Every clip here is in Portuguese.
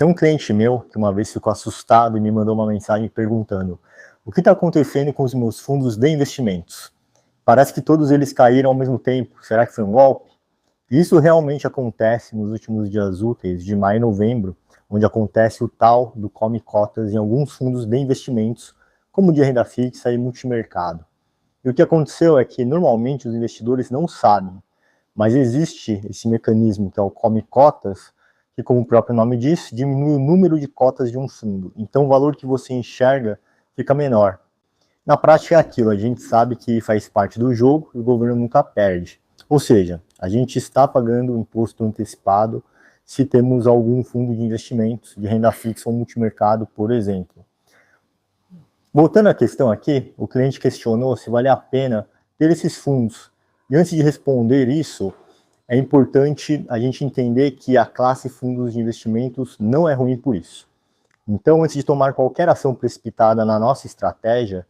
Tem um cliente meu que uma vez ficou assustado e me mandou uma mensagem perguntando: o que está acontecendo com os meus fundos de investimentos? Parece que todos eles caíram ao mesmo tempo. Será que foi um golpe? Isso realmente acontece nos últimos dias úteis de maio e novembro, onde acontece o tal do come cotas em alguns fundos de investimentos, como de renda fixa e multimercado. E o que aconteceu é que normalmente os investidores não sabem, mas existe esse mecanismo que é o come cotas, que, como o próprio nome diz, diminui o número de cotas de um fundo. Então o valor que você enxerga fica menor. Na prática é aquilo, a gente sabe que faz parte do jogo e o governo nunca perde. Ou seja, a gente está pagando o imposto antecipado se temos algum fundo de investimentos, de renda fixa ou multimercado, por exemplo. Voltando à questão aqui, o cliente questionou se vale a pena ter esses fundos. E antes de responder isso, é importante a gente entender que a classe fundos de investimentos não é ruim por isso. Então, antes de tomar qualquer ação precipitada na nossa estratégia,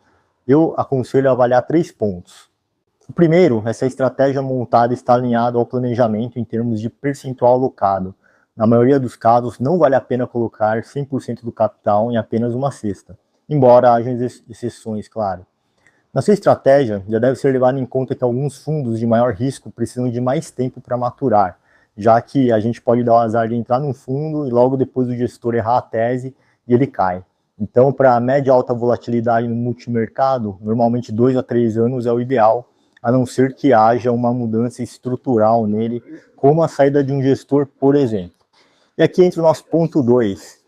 eu aconselho a avaliar 3 pontos. O primeiro, essa estratégia montada está alinhada ao planejamento em termos de percentual alocado. Na maioria dos casos, não vale a pena colocar 100% do capital em apenas uma cesta, embora hajam exceções, claro. Na sua estratégia, já deve ser levado em conta que alguns fundos de maior risco precisam de mais tempo para maturar, já que a gente pode dar o azar de entrar num fundo e logo depois o gestor errar a tese e ele cai. Então, para média e alta volatilidade no multimercado, normalmente 2 a 3 anos é o ideal, a não ser que haja uma mudança estrutural nele, como a saída de um gestor, por exemplo. E aqui entra o nosso ponto 2.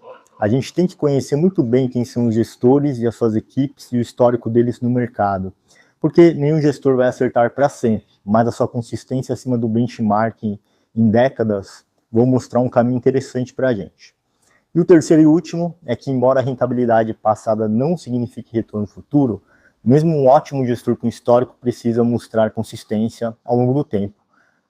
A gente tem que conhecer muito bem quem são os gestores e as suas equipes e o histórico deles no mercado, porque nenhum gestor vai acertar para sempre, mas a sua consistência acima do benchmarking em décadas vão mostrar um caminho interessante para a gente. E o terceiro e último é que, embora a rentabilidade passada não signifique retorno futuro, mesmo um ótimo gestor com histórico precisa mostrar consistência ao longo do tempo.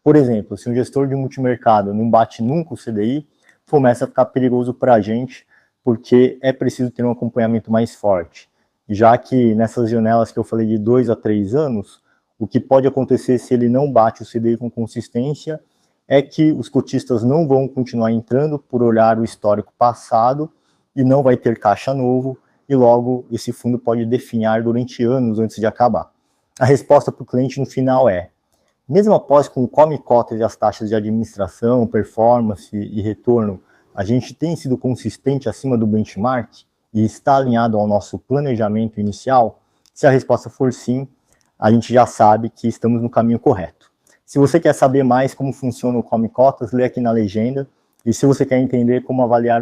Por exemplo, se um gestor de multimercado não bate nunca o CDI, começa a ficar perigoso para a gente, porque é preciso ter um acompanhamento mais forte. Já que nessas janelas que eu falei de 2 a 3 anos, o que pode acontecer se ele não bate o CDI com consistência é que os cotistas não vão continuar entrando por olhar o histórico passado e não vai ter caixa novo e logo esse fundo pode definhar durante anos antes de acabar. A resposta para o cliente no final é: mesmo após com o come cotas e as taxas de administração, performance e retorno, a gente tem sido consistente acima do benchmark e está alinhado ao nosso planejamento inicial? Se a resposta for sim, a gente já sabe que estamos no caminho correto. Se você quer saber mais como funciona o come cotas, lê aqui na legenda. E se você quer entender como avaliar